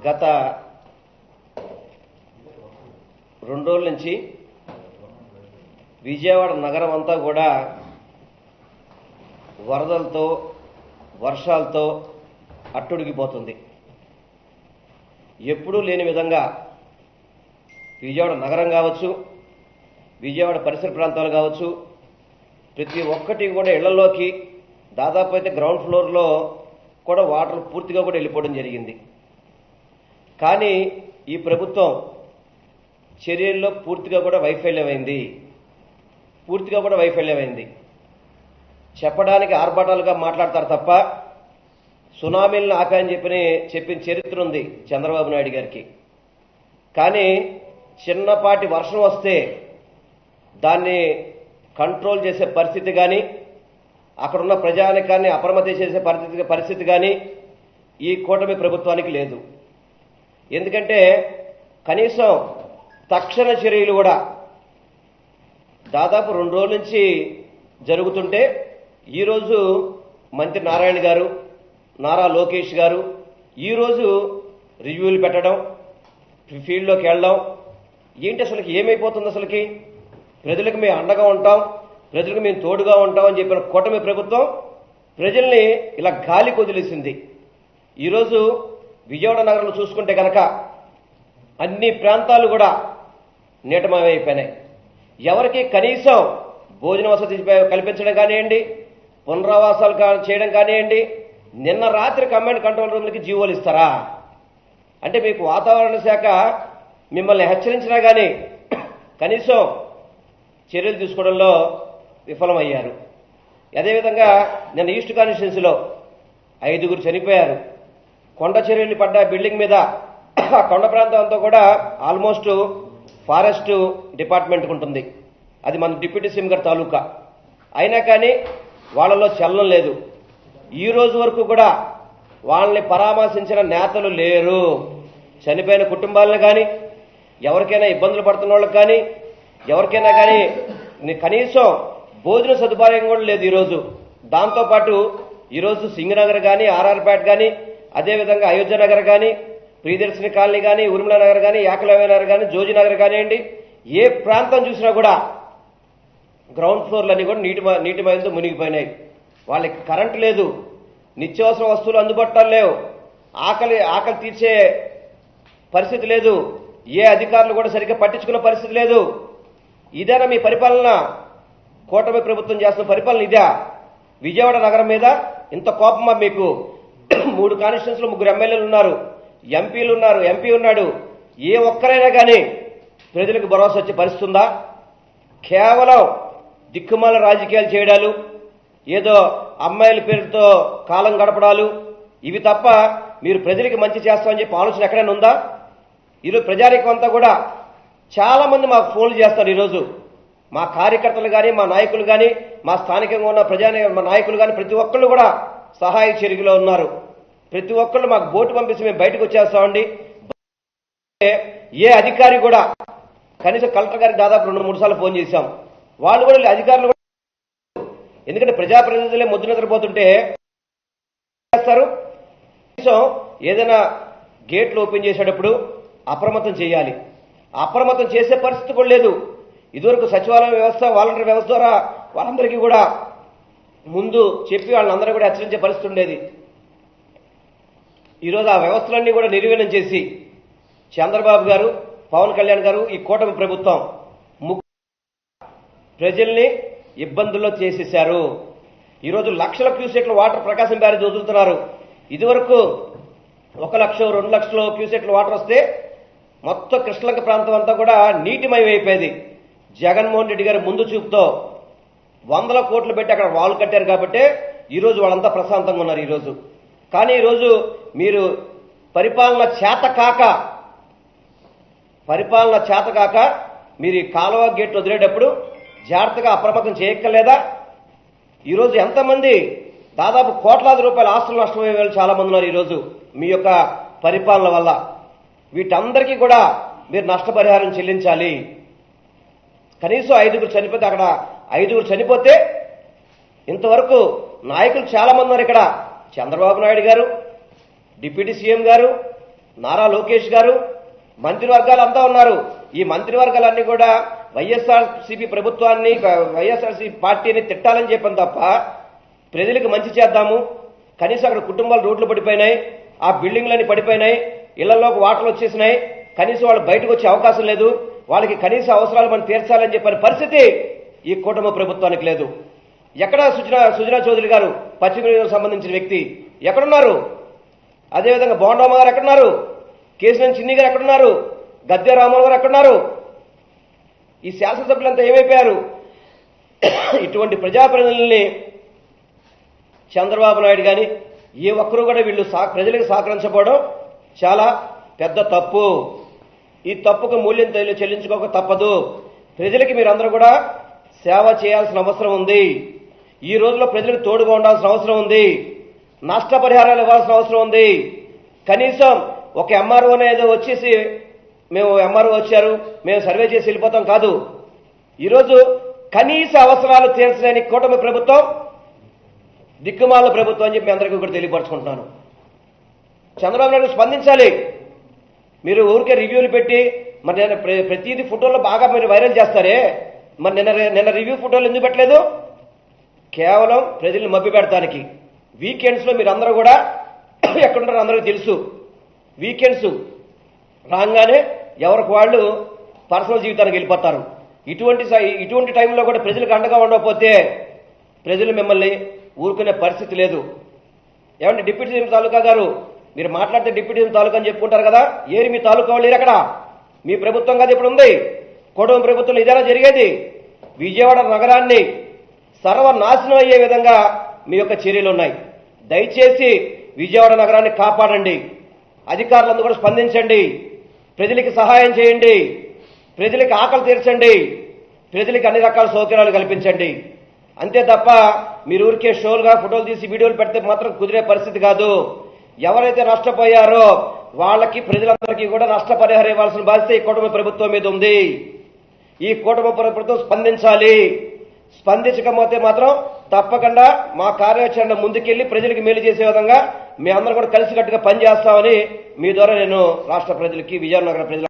గత 2 రోజుల నుంచి విజయవాడ నగరం అంతా కూడా వరదలతో వర్షాలతో అట్టుడిగిపోతుంది. ఎప్పుడూ లేని విధంగా విజయవాడ నగరం కావచ్చు, విజయవాడ పరిసర ప్రాంతాలు కావచ్చు, ప్రతి ఒక్కటి కూడా ఇళ్లలోకి దాదాపు అయితే గ్రౌండ్ ఫ్లోర్లో కూడా వాటర్ పూర్తిగా కూడా వెళ్ళిపోవడం జరిగింది. కానీ ఈ ప్రభుత్వం చర్యల్లో పూర్తిగా కూడా వైఫల్యమైంది. చెప్పడానికి ఆర్భాటాలుగా మాట్లాడతారు తప్ప సునామీలను ఆపాయని చెప్పిన చరిత్ర ఉంది చంద్రబాబు నాయుడు గారికి. కానీ చిన్నపాటి వర్షం వస్తే దాన్ని కంట్రోల్ చేసే పరిస్థితి కానీ, అక్కడున్న ప్రజానికాన్ని అప్రమత్తం చేసే పరిస్థితి కానీ ఈ కూటమి ప్రభుత్వానికి లేదు. ఎందుకంటే కనీసం తక్షణ చర్యలు కూడా దాదాపు 2 రోజుల నుంచి జరుగుతుంటే ఈరోజు మంత్రి నారాయణ గారు, నారా లోకేష్ గారు ఈరోజు రివ్యూలు పెట్టడం, ఫీల్డ్లోకి వెళ్ళడం, ఏంటి అసలుకి ఏమైపోతుంది? అసలుకి ప్రజలకు మేము అండగా ఉంటాం, ప్రజలకు మేము తోడుగా ఉంటాం అని చెప్పిన కూటమి ప్రభుత్వం ప్రజల్ని ఇలా గాలి కొదిలేసింది. ఈరోజు విజయవాడ నగరంలో చూసుకుంటే కనుక అన్ని ప్రాంతాలు కూడా నీటమయమైపోయినాయి. ఎవరికి కనీసం భోజన వసతి కల్పించడం కానివ్వండి, పునరావాసాలు చేయడం కానివ్వండి, నిన్న రాత్రి కమాండ్ కంట్రోల్ రూమ్లకి జీవోలు ఇస్తారా? అంటే మీకు వాతావరణ శాఖ మిమ్మల్ని హెచ్చరించినా కానీ కనీసం చర్యలు తీసుకోవడంలో విఫలమయ్యారు. అదేవిధంగా నిన్న ఈస్ట్ కాన్స్టిట్యున్సీలో 5 చనిపోయారు. కొండ చర్యలు పడ్డ బిల్డింగ్ మీద ఆ కొండ ప్రాంతం అంతా కూడా ఆల్మోస్ట్ ఫారెస్ట్ డిపార్ట్మెంట్కి ఉంటుంది. అది మన డిప్యూటీ సీఎం గారి తాలూకా. అయినా కానీ వాళ్ళలో చలనం లేదు. ఈ రోజు వరకు కూడా వాళ్ళని పరామర్శించిన నేతలు లేరు. చనిపోయిన కుటుంబాలను కానీ, ఎవరికైనా ఇబ్బందులు పడుతున్న వాళ్ళకి కానీ, ఎవరికైనా కానీ కనీసం భోజన సదుపాయం కూడా లేదు ఈరోజు. దాంతోపాటు ఈరోజు సింగనగర్ కానీ, ఆర్ఆర్పేట కానీ, అదేవిధంగా అయోధ్య నగర్ కానీ, ప్రియదర్శిని కాలనీ కానీ, ఉర్మిళ నగర్ కానీ, యాకలవ్య నగర్ కానీ, జోజీ నగర్ కానివ్వండి, ఏ ప్రాంతం చూసినా కూడా గ్రౌండ్ ఫ్లోర్లన్నీ కూడా నీటిమయంతో మునిగిపోయినాయి. వాళ్ళకి కరెంటు లేదు, నిత్యావసర వస్తువులు అందుబాటులో లేవు, ఆకలి తీర్చే పరిస్థితి లేదు, ఏ అధికారులు కూడా సరిగ్గా పట్టించుకున్న పరిస్థితి లేదు. ఇదేనా మీ పరిపాలన? కూటమి ప్రభుత్వం చేస్తున్న పరిపాలన ఇదా? విజయవాడ నగరం మీద ఇంత కోపమా మీకు? 3 కాన్స్టిట్యున్సీలో 3 ఎమ్మెల్యేలు ఉన్నారు, ఎంపీలు ఉన్నారు, ఎంపీ ఉన్నాడు. ఏ ఒక్కరైనా కానీ ప్రజలకు భరోసా వచ్చే పరిస్థితి ఉందా? కేవలం దిక్కుమాల రాజకీయాలు చేయడాలు, ఏదో అమ్మాయిల పేరుతో కాలం గడపడాలు, ఇవి తప్ప మీరు ప్రజలకు మంచి చేస్తామని చెప్పి ఆలోచన ఎక్కడైనా ఉందా? ఈరోజు ప్రజానీకం అంతా కూడా చాలా మంది మాకు ఫోన్లు చేస్తారు. ఈరోజు మా కార్యకర్తలు కానీ, మా నాయకులు కానీ, మా స్థానికంగా ఉన్న మా నాయకులు కానీ ప్రతి ఒక్కళ్ళు కూడా సహాయ చర్యలో ఉన్నారు. ప్రతి ఒక్కళ్ళు మాకు బోటు పంపిస్తే మేము బయటకు వచ్చేస్తామండి. ఏ అధికారి కూడా, కనీసం కలెక్టర్ గారికి దాదాపు 2-3 సార్లు ఫోన్ చేశాం. వాళ్ళు కూడా అధికారులు కూడా, ఎందుకంటే ప్రజాప్రతినిధులే ముద్దు నిద్రపోతుంటే చేస్తారు. కనీసం ఏదైనా గేట్లు ఓపెన్ చేసేటప్పుడు అప్రమత్తం చేయాలి. అప్రమత్తం చేసే పరిస్థితి కూడా లేదు. ఇదివరకు సచివాలయ వ్యవస్థ, వాలంటీర్ వ్యవస్థ ద్వారా వాళ్ళందరికీ కూడా ముందు చెప్పి వాళ్ళందరూ కూడా హెచ్చరించే పరిస్థితి ఉండేది. ఈరోజు ఆ వ్యవస్థలన్నీ కూడా నిర్వీర్యం చేసి చంద్రబాబు గారు, పవన్ కళ్యాణ్ గారు, ఈ కూటమి ప్రభుత్వం ప్రజల్ని ఇబ్బందుల్లో చేసేశారు. ఈరోజు లక్షల క్యూసెక్ల వాటర్ ప్రకాశం బ్యారేజ్ వదులుతున్నారు. ఇదివరకు 1 లక్ష 2 లక్షల క్యూసెక్ల వాటర్ వస్తే మొత్తం కృష్ణలంక ప్రాంతం అంతా కూడా నీటిమయం అయిపోయేది. జగన్మోహన్ రెడ్డి గారి ముందు చూపుతో 100 కోట్లు పెట్టి అక్కడ వాల్ కట్టారు కాబట్టి ఈరోజు వాళ్ళంతా ప్రశాంతంగా ఉన్నారు ఈరోజు. కానీ ఈరోజు మీరు పరిపాలన చేత కాక మీరు ఈ కాలువ గేట్ వదిలేటప్పుడు జాగ్రత్తగా అప్రమత్తం చేయక్కర్లేదా? ఈరోజు ఎంతమంది దాదాపు కోట్లాది రూపాయల ఆస్తులు నష్టమయ్యే వాళ్ళు చాలా మంది ఉన్నారు ఈరోజు మీ యొక్క పరిపాలన వల్ల. వీటందరికీ కూడా మీరు నష్టపరిహారం చెల్లించాలి. కనీసం 5 చనిపోతే, అక్కడ 5 చనిపోతే ఇంతవరకు నాయకులు చాలా మంది ఉన్నారు ఇక్కడ. చంద్రబాబు నాయుడు గారు, డిప్యూటీ సీఎం గారు, నారా లోకేష్ గారు, మంత్రివర్గాలు అంతా ఉన్నారు. ఈ మంత్రివర్గాలన్నీ కూడా వైఎస్ఆర్సీపీ ప్రభుత్వాన్ని, వైఎస్ఆర్సీపీ పార్టీని తిట్టాలని చెప్పాను తప్ప ప్రజలకు మంచి చేద్దాము, కనీసం అక్కడ కుటుంబాలు రోడ్లు పడిపోయినాయి, ఆ బిల్డింగ్లన్నీ పడిపోయినాయి, ఇళ్లలోకి వాటర్లు వచ్చేసినాయి, కనీసం వాళ్ళు బయటకు వచ్చే అవకాశం లేదు, వాళ్ళకి కనీస అవసరాలు మనం తీర్చాలని చెప్పిన పరిస్థితి ఈ కూటమి ప్రభుత్వానికి లేదు. ఎక్కడ సుజనా చౌదరి గారు, పశ్చిమ నియోజకవర్గానికి సంబంధించిన వ్యక్తి ఎక్కడున్నారు? అదేవిధంగా బోండమ్మ గారు ఎక్కడున్నారు? కేశినేని చిన్ని గారు ఎక్కడున్నారు? గద్దె రామోహన్ గారు ఎక్కడున్నారు? ఈ శాసనసభ్యులంతా ఏమైపోయారు? ఇటువంటి ప్రజాప్రతినిధుల్ని చంద్రబాబు నాయుడు కానీ ఏ ఒక్కరూ కూడా వీళ్ళు ప్రజలకు సహకరించకపోవడం చాలా పెద్ద తప్పు. ఈ తప్పుకు మూల్యం చెల్లించుకోక తప్పదు. ప్రజలకి మీరందరూ కూడా సేవ చేయాల్సిన అవసరం ఉంది. ఈ రోజుల్లో ప్రజలకు తోడుగా ఉండాల్సిన అవసరం ఉంది. నష్టపరిహారాలు ఇవ్వాల్సిన అవసరం ఉంది. కనీసం ఒక ఎంఆర్ఓనే ఏదో వచ్చేసి మేము ఎంఆర్ఓ వచ్చారు, మేము సర్వే చేసి వెళ్ళిపోతాం కాదు. ఈరోజు కనీస అవసరాలు తీర్చలేని కూటమి ప్రభుత్వం దిక్కుమాల ప్రభుత్వం అని చెప్పి అందరికీ కూడా తెలియపరచుకుంటున్నాను. చంద్రబాబు నాయుడు స్పందించాలి. మీరు ఊరికే రివ్యూలు పెట్టి మరి నేను ప్రతిదీ ఫోటోలో బాగా మీరు వైరల్ చేస్తారే, మరి నిన్న రివ్యూ ఫోటోలు ఎందుకు పెట్టలేదు? కేవలం ప్రజల్ని మభ్య పెడతానికి. వీకెండ్స్ లో మీరు అందరూ కూడా ఎక్కడుంటారో అందరికీ తెలుసు. వీకెండ్స్ రాగానే ఎవరికి వాళ్ళు పర్సనల్ జీవితానికి వెళ్ళిపోతారు. ఇటువంటి టైంలో కూడా ప్రజలకు అండగా ఉండకపోతే ప్రజలు మిమ్మల్ని ఊరుకునే పరిస్థితి లేదు. ఏమంటే డిప్యూటీ సీఎం తాలూకా గారు, మీరు మాట్లాడితే డిప్యూటీ సీఎం తాలూకా అని చెప్పుకుంటారు కదా, ఏరి మీ తాలూకా వాళ్ళు అక్కడ మీ ప్రభుత్వం కాదు ఇప్పుడు ఉంది. కూటమి ప్రభుత్వంలో ఇదేనా జరిగేది? విజయవాడ నగరాన్ని సర్వనాశనం అయ్యే విధంగా మీ యొక్క చర్యలు ఉన్నాయి. దయచేసి విజయవాడ నగరాన్ని కాపాడండి. అధికారులందరూ కూడా స్పందించండి. ప్రజలకి సహాయం చేయండి. ప్రజలకి ఆకలి తీర్చండి. ప్రజలకి అన్ని రకాల సౌకర్యాలు కల్పించండి. అంతే తప్ప మీరు ఊరికే షోలుగా ఫోటోలు తీసి వీడియోలు పెడితే మాత్రం కుదిరే పరిస్థితి కాదు. ఎవరైతే నష్టపోయారో వాళ్ళకి, ప్రజలందరికీ కూడా నష్టపరిహారం ఇవ్వాల్సిన బాధ్యత ఈ కూటమి ప్రభుత్వం మీద ఉంది. ఈ కూటమి ప్రభుత్వం స్పందించాలి. స్పందించకపోతే మాత్రం తప్పకుండా మా కార్యాచరణ ముందుకెళ్లి ప్రజలకు మేలు చేసే విధంగా మేమందరం కూడా కలిసికట్టుగా పనిచేస్తామని మీ ద్వారా నేను రాష్ట్ర ప్రజలకి, విజయనగర ప్రజలకు